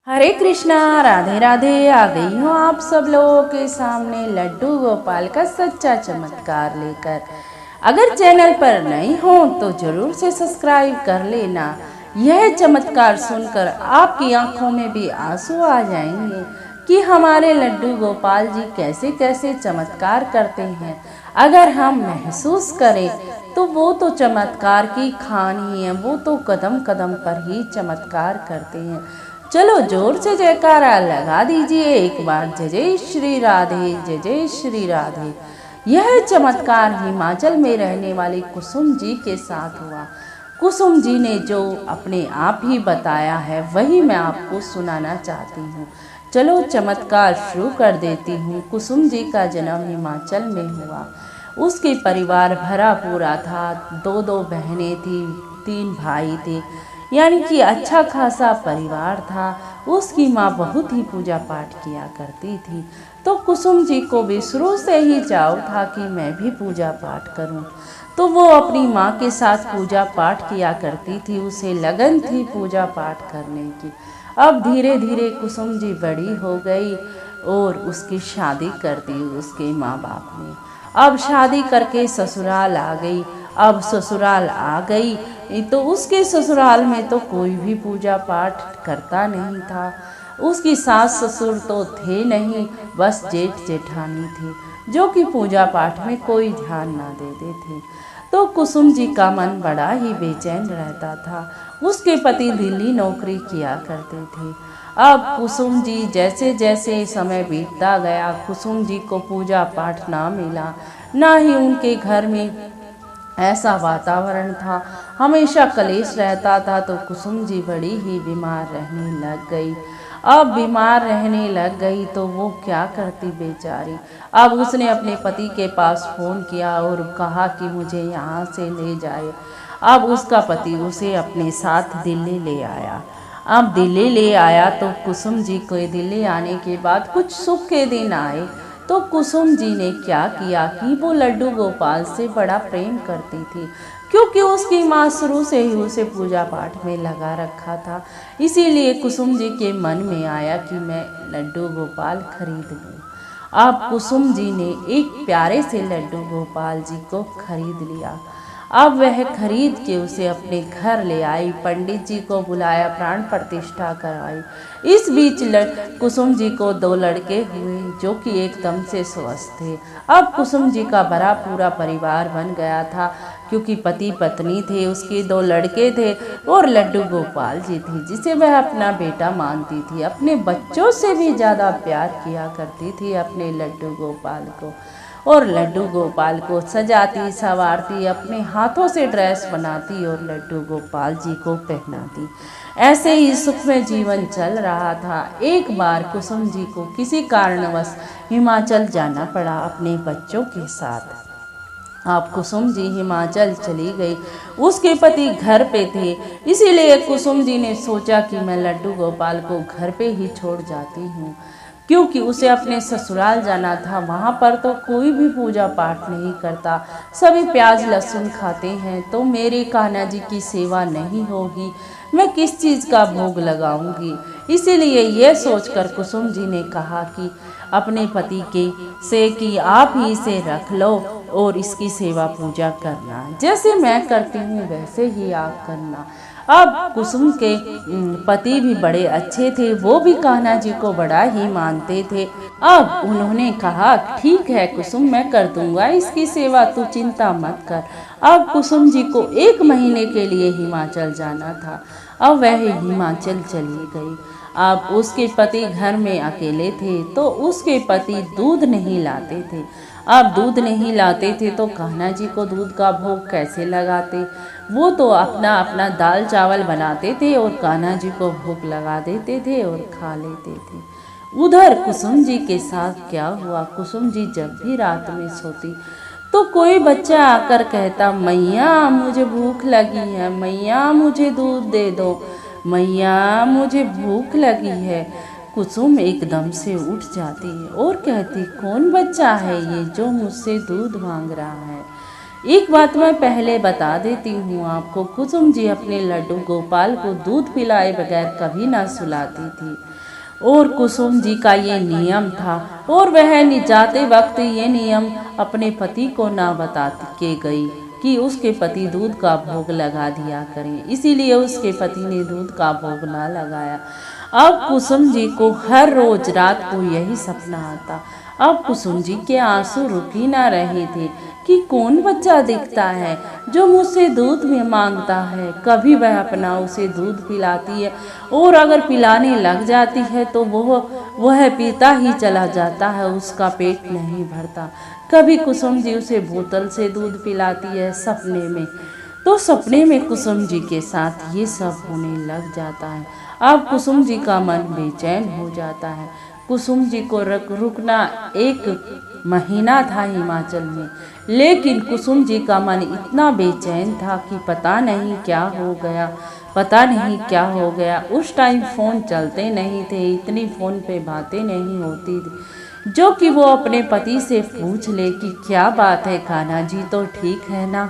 हरे कृष्णा, राधे राधे। आ गई हूँ आप सब लोगों के सामने लड्डू गोपाल का सच्चा चमत्कार लेकर। अगर चैनल पर नए हो तो जरूर से सब्सक्राइब कर लेना। यह चमत्कार सुनकर आपकी आंखों में भी आंसू आ जाएंगे कि हमारे लड्डू गोपाल जी कैसे कैसे चमत्कार करते हैं। अगर हम महसूस करें तो वो तो चमत्कार की खान ही है, वो तो कदम कदम पर ही चमत्कार करते हैं। चलो जोर से जयकारा लगा दीजिए एक बार। जय जय श्री राधे, जय जय श्री राधे। यह चमत्कार हिमाचल में रहने वाली कुसुम जी के साथ हुआ। कुसुम जी ने जो अपने आप ही बताया है वही मैं आपको सुनाना चाहती हूँ। चलो चमत्कार शुरू कर देती हूँ। कुसुम जी का जन्म हिमाचल में हुआ। उसके परिवार भरा पूरा था। दो बहनें थी, 3 भाई थे, यानी कि अच्छा खासा परिवार था। उसकी माँ बहुत ही पूजा पाठ किया करती थी, तो कुसुम जी को भी शुरू से ही चाव था कि मैं भी पूजा पाठ करूं। तो वो अपनी माँ के साथ पूजा पाठ किया करती थी। उसे लगन थी पूजा पाठ करने की। अब धीरे धीरे कुसुम जी बड़ी हो गई और उसकी शादी कर दी उसके माँ बाप ने। अब शादी करके ससुराल आ गई। अब ससुराल आ गई तो उसके ससुराल में तो कोई भी पूजा पाठ करता नहीं था। उसकी सास ससुर तो थे नहीं, बस जेठ जेठानी थी जो कि पूजा पाठ में कोई ध्यान ना देते थे। तो कुसुम जी का मन बड़ा ही बेचैन रहता था। उसके पति दिल्ली नौकरी किया करते थे। अब कुसुम जी जैसे जैसे समय बीतता गया, कुसुम जी को पूजा पाठ ना मिला, ना ही उनके घर में ऐसा वातावरण था। हमेशा कलेश रहता था। तो कुसुम जी बड़ी ही बीमार रहने लग गई। अब बीमार रहने लग गई तो वो क्या करती बेचारी। अब उसने अपने पति के पास फ़ोन किया और कहा कि मुझे यहाँ से ले जाए। अब उसका पति उसे अपने साथ दिल्ली ले आया। अब दिल्ली ले आया तो कुसुम जी को दिल्ली आने के बाद कुछ सुख के दिन आए। तो कुसुम जी ने क्या किया कि वो लड्डू गोपाल से बड़ा प्रेम करती थी, क्योंकि उसकी माँ शुरू से ही उसे पूजा पाठ में लगा रखा था। इसीलिए कुसुम जी के मन में आया कि मैं लड्डू गोपाल खरीद लूँ। अब कुसुम जी ने एक प्यारे से लड्डू गोपाल जी को खरीद लिया। अब वह खरीद के उसे अपने घर ले आई, पंडित जी को बुलाया, प्राण प्रतिष्ठा कराई। इस बीच कुसुम जी को 2 लड़के हुए जो कि एकदम से स्वस्थ थे। अब कुसुम जी का बड़ा पूरा परिवार बन गया था, क्योंकि पति पत्नी थे, उसके 2 लड़के थे और लड्डू गोपाल जी थी जिसे वह अपना बेटा मानती थी। अपने बच्चों से भी ज़्यादा प्यार किया करती थी अपने लड्डू गोपाल को। और लड्डू गोपाल को सजाती संवारती, अपने हाथों से ड्रेस बनाती और लड्डू गोपाल जी को पहनाती। ऐसे ही सुखमय जीवन चल रहा था। एक बार कुसुम जी को किसी कारणवश हिमाचल जाना पड़ा अपने बच्चों के साथ। अब कुसुम जी हिमाचल चली गई। उसके पति घर पे थे, इसीलिए कुसुम जी ने सोचा कि मैं लड्डू गोपाल को घर पे ही छोड़ जाती हूँ, क्योंकि उसे अपने ससुराल जाना था। वहाँ पर तो कोई भी पूजा पाठ नहीं करता, सभी प्याज लहसुन खाते हैं। तो मेरे कान्हा जी की सेवा नहीं होगी, मैं किस चीज़ का भोग लगाऊंगी। इसीलिए यह सोचकर कुसुम जी ने कहा कि अपने पति के से कि आप ही इसे रख लो और इसकी सेवा पूजा करना, जैसे मैं करती हूँ वैसे ही आप करना। अब कुसुम के पति भी बड़े अच्छे थे, वो भी कान्हा जी को बड़ा ही मानते थे। अब उन्होंने कहा ठीक है कुसुम, मैं कर दूंगा इसकी सेवा, तू चिंता मत कर। अब कुसुम जी को 1 महीने के लिए हिमाचल जाना था। अब वह हिमाचल चली गई। अब उसके पति घर में अकेले थे, तो उसके पति दूध नहीं लाते थे। अब दूध नहीं लाते थे तो कान्हा जी को दूध का भोग कैसे लगाते। वो तो अपना अपना दाल चावल बनाते थे और कान्हा जी को भोग लगा देते थे और खा लेते थे। उधर कुसुम जी के साथ क्या हुआ, कुसुम जी जब भी रात में सोती तो कोई बच्चा आकर कहता, मैया मुझे भूख लगी है, मैया मुझे दूध दे दो, मैया मुझे भूख लगी है। कुसुम एकदम से उठ जाती है और कहती, कौन बच्चा है ये जो मुझसे दूध मांग रहा है। एक बात मैं पहले बता देती हूँ आपको, कुसुम जी अपने लड्डू गोपाल को दूध पिलाए बगैर कभी ना सुलाती थी और कुसुम जी का ये नियम था और वह जाते वक्त ये नियम अपने पति को ना बता के गई कि उसके पति दूध का भोग लगा दिया करें, इसीलिए उसके पति ने दूध का भोग ना लगाया। अब कुसुम जी को हर रोज रात को यही सपना आता। अब कुसुम जी के आंसू रुक ही ना रहे थे कि कौन बच्चा दिखता है जो मुझसे दूध में मांगता है। कभी वह अपना उसे दूध पिलाती है और अगर पिलाने लग जाती है तो वह पीता ही चला जाता है, उसका पेट नहीं भरता। कभी कुसुम जी उसे बोतल से दूध पिलाती है सपने में, तो सपने में कुसुम जी के साथ ये सब होने लग जाता है। अब कुसुम जी का मन बेचैन हो जाता है। कुसुम जी को रुकना 1 महीना था हिमाचल में, लेकिन कुसुम जी का मन इतना बेचैन था कि पता नहीं क्या हो गया, पता नहीं क्या हो गया। उस टाइम फ़ोन चलते नहीं थे, इतनी फ़ोन पे बातें नहीं होती थी जो कि वो अपने पति से पूछ ले कि क्या बात है, कान्हा जी तो ठीक है ना।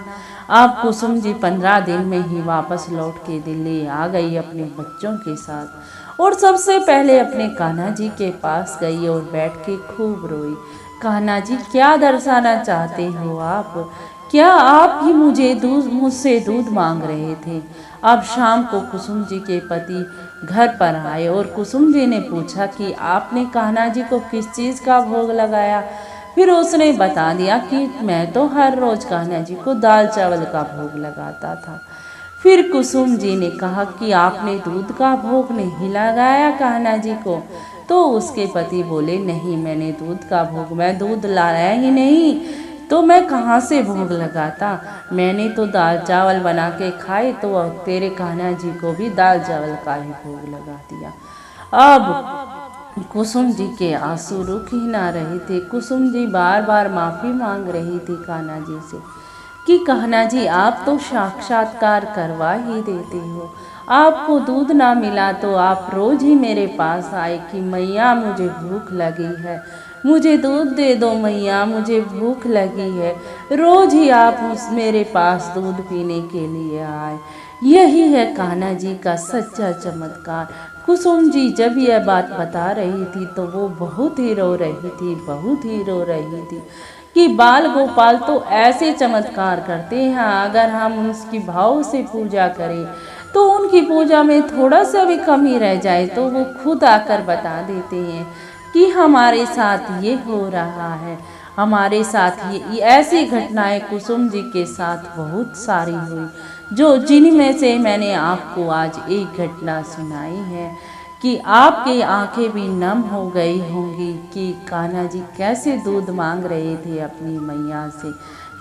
अब कुसुम जी 15 दिन में ही वापस लौट के दिल्ली आ गई अपने बच्चों के साथ और सबसे पहले अपने कान्हा जी के पास गई और बैठ के खूब रोई। कान्हा जी, क्या दर्शाना चाहते हो आप? क्या आप ही मुझसे दूध मांग रहे थे? अब शाम को कुसुम जी के पति घर पर आए और कुसुम जी ने पूछा कि आपने कान्हा जी को किस चीज़ का भोग लगाया? फिर उसने बता दिया कि मैं तो हर रोज कान्हा जी को दाल चावल का भोग लगाता था। फिर कुसुम जी ने कहा कि आपने दूध का भोग नहीं लगाया कान्हा जी को? तो उसके पति बोले, नहीं, मैंने दूध का भोग, मैं दूध लाया ही नहीं तो मैं कहाँ से भोग लगाता। मैंने तो दाल चावल बना के खाए तो तेरे कान्हा जी को भी दाल चावल का ही भोग लगा दिया। अब कुसुम जी के आंसू रुक ही ना रहे थे। कुसुम जी बार बार माफ़ी मांग रही थी कान्हा जी से कि कान्हा जी, आप तो साक्षात्कार करवा ही देते हो। आपको दूध ना मिला तो आप रोज ही मेरे पास आए कि मैया मुझे भूख लगी है, मुझे दूध दे दो मैया, मुझे भूख लगी है। रोज ही आप मेरे पास दूध पीने के लिए आए। यही है कान्हा जी का सच्चा चमत्कार। कुसुम जी जब यह बात बता रही थी तो वो बहुत ही रो रही थी, बहुत ही रो रही थी कि बाल गोपाल तो ऐसे चमत्कार करते हैं, अगर हम उसकी भाव से पूजा करें तो उनकी पूजा में थोड़ा सा भी कमी रह जाए तो वो खुद आकर बता देते हैं कि हमारे साथ ये हो रहा है। हमारे साथ ये ऐसी घटनाएं कुसुम जी के साथ बहुत सारी हुई, जिनमें से मैंने आपको आज एक घटना सुनाई है कि आपकी आंखें भी नम हो गई होंगी कि कान्हा जी कैसे दूध मांग रहे थे अपनी मैया से।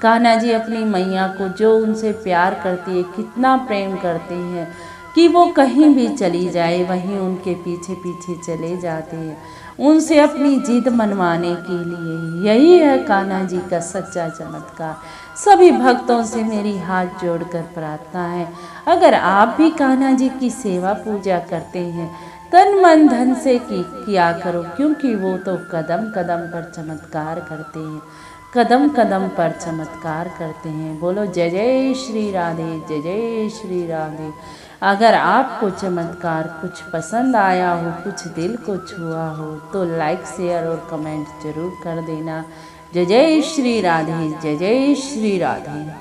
कान्हा जी अपनी मैया को जो उनसे प्यार करती है, कितना प्रेम करते हैं कि वो कहीं भी चली जाए वहीं उनके पीछे पीछे चले जाते हैं उनसे अपनी जिद मनवाने के लिए। यही है कान्हा जी का सच्चा चमत्कार। सभी भक्तों से मेरी हाथ जोड़कर प्रार्थना है, अगर आप भी कान्हा जी की सेवा पूजा करते हैं तन मन धन से किया करो, क्योंकि वो तो कदम कदम पर चमत्कार करते हैं, कदम कदम पर चमत्कार करते हैं। बोलो जय जय श्री राधे, जय जय श्री राधे। अगर आपको चमत्कार कुछ पसंद आया हो, कुछ दिल को छुआ हो तो लाइक शेयर और कमेंट जरूर कर देना। जय जय श्री राधे, जय जय श्री राधे।